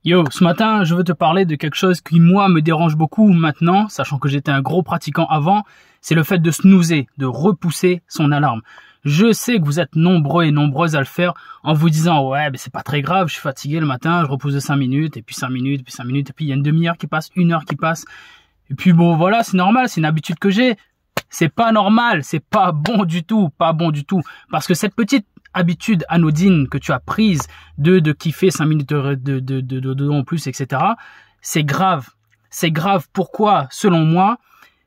Yo, ce matin, je veux te parler de quelque chose qui, moi, me dérange beaucoup maintenant, sachant que j'étais un gros pratiquant avant, c'est le fait de snoozer, de repousser son alarme. Je sais que vous êtes nombreux et nombreuses à le faire en vous disant « Ouais, mais c'est pas très grave, je suis fatigué le matin, je repousse de 5 minutes, et puis 5 minutes, puis 5 minutes, et puis il y a une demi-heure qui passe, une heure qui passe. Et puis bon, voilà, c'est normal, c'est une habitude que j'ai. » C'est pas normal, c'est pas bon du tout, pas bon du tout. Parce que cette petite habitude anodine que tu as prise de kiffer 5 minutes de en plus, etc. C'est grave. C'est grave. Pourquoi? Selon moi,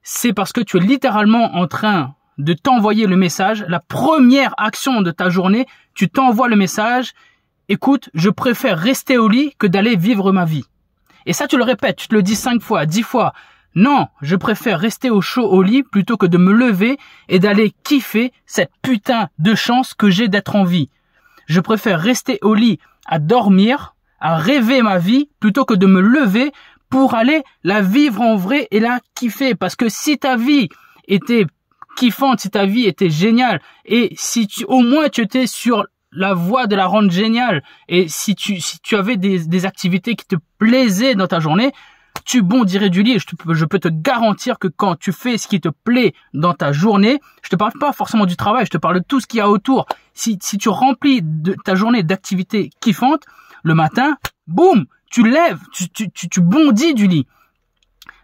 c'est parce que tu es littéralement en train de t'envoyer le message. La première action de ta journée, tu t'envoies le message. Écoute, je préfère rester au lit que d'aller vivre ma vie. Et ça, tu le répètes, tu te le dis 5 fois, 10 fois. Non, je préfère rester au chaud au lit plutôt que de me lever et d'aller kiffer cette putain de chance que j'ai d'être en vie. Je préfère rester au lit à dormir, à rêver ma vie plutôt que de me lever pour aller la vivre en vrai et la kiffer. Parce que si ta vie était kiffante, si ta vie était géniale et si au moins tu étais sur la voie de la rendre géniale et si tu avais des activités qui te plaisaient dans ta journée, tu bondirais du lit et je peux te garantir que quand tu fais ce qui te plaît dans ta journée, je te parle pas forcément du travail, je te parle de tout ce qu'il y a autour. Si tu remplis ta journée d'activités kiffantes, le matin, boum, tu lèves, tu bondis du lit.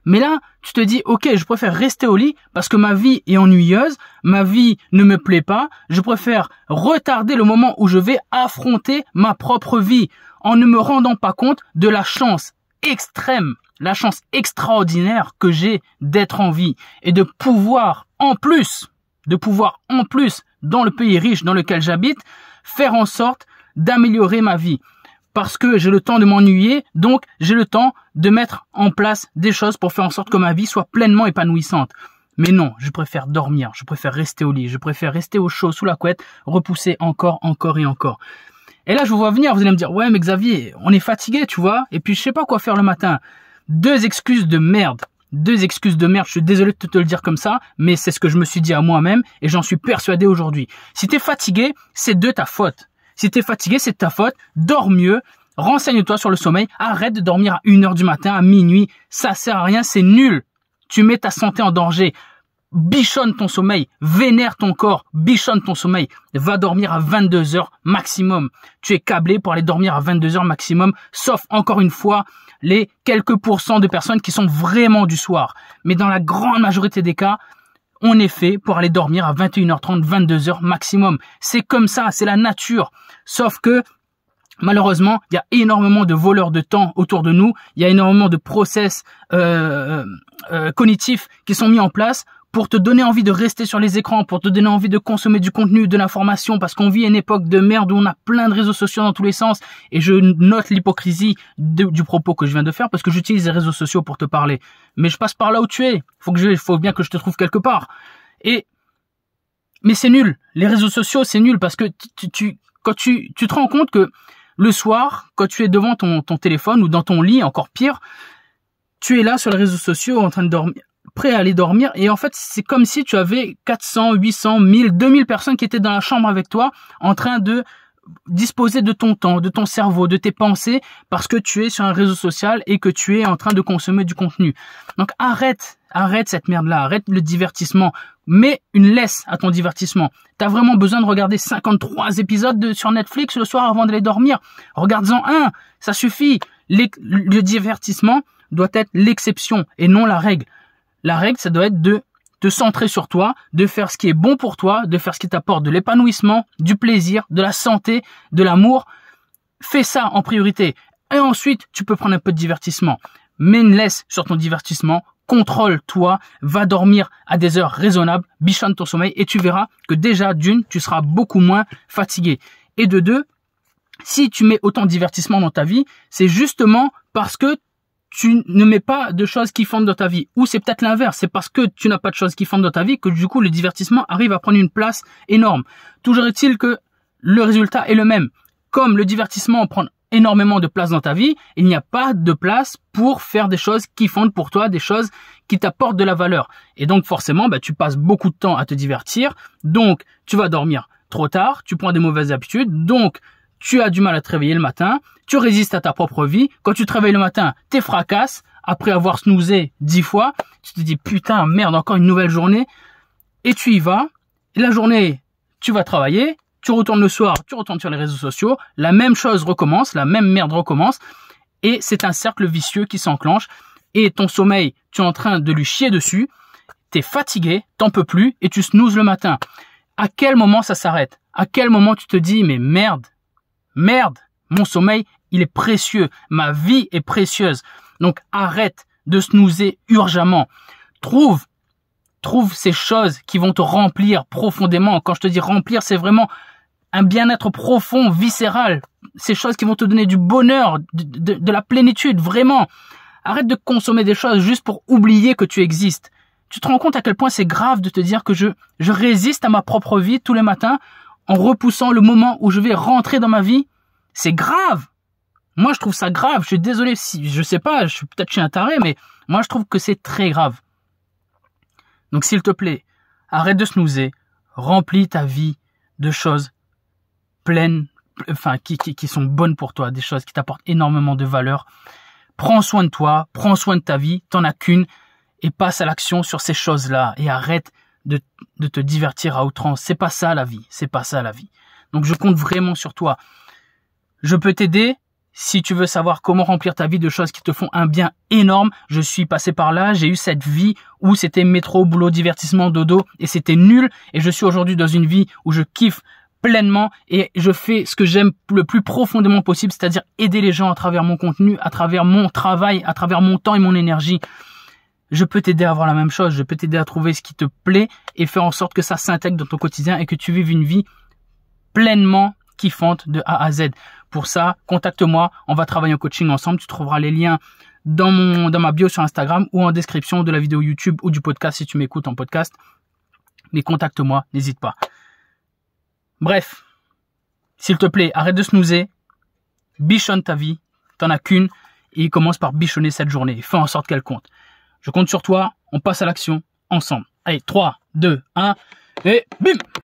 Mais là, tu te dis, ok, je préfère rester au lit parce que ma vie est ennuyeuse, ma vie ne me plaît pas, je préfère retarder le moment où je vais affronter ma propre vie en ne me rendant pas compte de la chance extrême, la chance extraordinaire que j'ai d'être en vie et de pouvoir en plus, dans le pays riche dans lequel j'habite, faire en sorte d'améliorer ma vie. Parce que j'ai le temps de m'ennuyer, donc j'ai le temps de mettre en place des choses pour faire en sorte que ma vie soit pleinement épanouissante. Mais non, je préfère dormir, je préfère rester au lit, je préfère rester au chaud sous la couette, repousser encore et encore. Et là, je vous vois venir, vous allez me dire, ouais, mais Xavier, on est fatigué, tu vois, et puis je sais pas quoi faire le matin. Deux excuses de merde, je suis désolé de te le dire comme ça, mais c'est ce que je me suis dit à moi-même, et j'en suis persuadé aujourd'hui. Si t'es fatigué, c'est de ta faute. Si t'es fatigué, c'est de ta faute, dors mieux, renseigne-toi sur le sommeil, arrête de dormir à 1h du matin, à minuit, ça sert à rien, c'est nul. Tu mets ta santé en danger. Bichonne ton sommeil, vénère ton corps, bichonne ton sommeil, va dormir à 22h maximum. Tu es câblé pour aller dormir à 22h maximum, sauf encore une fois, les quelques pourcents de personnes qui sont vraiment du soir. Mais dans la grande majorité des cas, on est fait pour aller dormir à 21h30, 22h maximum. C'est comme ça, c'est la nature. Sauf que, malheureusement, il y a énormément de voleurs de temps autour de nous, il y a énormément de process cognitifs qui sont mis en place pour te donner envie de rester sur les écrans, pour te donner envie de consommer du contenu, de l'information, parce qu'on vit une époque de merde où on a plein de réseaux sociaux dans tous les sens, et je note l'hypocrisie du propos que je viens de faire, parce que j'utilise les réseaux sociaux pour te parler. Mais je passe par là où tu es. Faut bien que je te trouve quelque part. Mais c'est nul. Les réseaux sociaux, c'est nul, parce que quand tu te rends compte que le soir, quand tu es devant ton téléphone, ou dans ton lit, encore pire, tu es là sur les réseaux sociaux en train de dormir, prêt à aller dormir, et en fait c'est comme si tu avais 400, 800, 1000, 2000 personnes qui étaient dans la chambre avec toi en train de disposer de ton temps, de ton cerveau, de tes pensées, parce que tu es sur un réseau social et que tu es en train de consommer du contenu. Donc arrête cette merde-là, arrête le divertissement, mets une laisse à ton divertissement. T'as vraiment besoin de regarder 53 épisodes sur Netflix le soir avant d'aller dormir? Regarde-en un, ça suffit. Le divertissement doit être l'exception et non la règle. La règle, ça doit être de te centrer sur toi, de faire ce qui est bon pour toi, de faire ce qui t'apporte de l'épanouissement, du plaisir, de la santé, de l'amour. Fais ça en priorité. Et ensuite, tu peux prendre un peu de divertissement. Mets une laisse sur ton divertissement, contrôle-toi, va dormir à des heures raisonnables, bichonne ton sommeil et tu verras que déjà, d'une, tu seras beaucoup moins fatigué. Et de deux, si tu mets autant de divertissement dans ta vie, c'est justement parce que tu ne mets pas de choses kiffantes dans ta vie. Ou c'est peut-être l'inverse, c'est parce que tu n'as pas de choses kiffantes dans ta vie que du coup le divertissement arrive à prendre une place énorme. Toujours est-il que le résultat est le même. Comme le divertissement prend énormément de place dans ta vie, il n'y a pas de place pour faire des choses kiffantes pour toi, des choses qui t'apportent de la valeur. Et donc forcément, tu passes beaucoup de temps à te divertir, donc tu vas dormir trop tard, tu prends des mauvaises habitudes, donc tu as du mal à te réveiller le matin, tu résistes à ta propre vie. Quand tu te réveilles le matin, t'es fracasse. Après avoir snoozé 10 fois, tu te dis putain, merde, encore une nouvelle journée. Et tu y vas. Et la journée, tu vas travailler. Tu retournes le soir, tu retournes sur les réseaux sociaux. La même chose recommence, la même merde recommence. Et c'est un cercle vicieux qui s'enclenche. Et ton sommeil, tu es en train de lui chier dessus. T'es fatigué, t'en peux plus et tu snoozes le matin. À quel moment ça s'arrête? À quel moment tu te dis mais merde, mon sommeil, il est précieux, ma vie est précieuse. Donc arrête de snoozer urgemment. Trouve ces choses qui vont te remplir profondément. Quand je te dis remplir, c'est vraiment un bien-être profond, viscéral. Ces choses qui vont te donner du bonheur, de la plénitude, vraiment. Arrête de consommer des choses juste pour oublier que tu existes. Tu te rends compte à quel point c'est grave de te dire que je résiste à ma propre vie tous les matins en repoussant le moment où je vais rentrer dans ma vie? C'est grave. Moi, je trouve ça grave. Je suis désolé si, je sais pas, peut-être je suis un taré, mais moi, je trouve que c'est très grave. Donc, s'il te plaît, arrête de snoozer. Remplis ta vie de choses pleines, enfin, qui sont bonnes pour toi, des choses qui t'apportent énormément de valeur. Prends soin de toi, prends soin de ta vie, t'en as qu'une, et passe à l'action sur ces choses-là, et arrête de te divertir à outrance. C'est pas ça la vie, c'est pas ça la vie. Donc je compte vraiment sur toi. Je peux t'aider si tu veux savoir comment remplir ta vie de choses qui te font un bien énorme. Je suis passé par là, j'ai eu cette vie où c'était métro, boulot, divertissement, dodo, et c'était nul, et je suis aujourd'hui dans une vie où je kiffe pleinement et je fais ce que j'aime le plus profondément possible, c'est-à-dire aider les gens à travers mon contenu, à travers mon travail, à travers mon temps et mon énergie. Je peux t'aider à avoir la même chose, je peux t'aider à trouver ce qui te plaît et faire en sorte que ça s'intègre dans ton quotidien et que tu vives une vie pleinement kiffante de A à Z. Pour ça, contacte-moi, on va travailler en coaching ensemble, tu trouveras les liens dans ma bio sur Instagram ou en description de la vidéo YouTube ou du podcast si tu m'écoutes en podcast. Mais contacte-moi, n'hésite pas. Bref, s'il te plaît, arrête de snoozer, bichonne ta vie, t'en as qu'une, et commence par bichonner cette journée, fais en sorte qu'elle compte. Je compte sur toi, on passe à l'action ensemble. Allez, 3, 2, 1, et bim!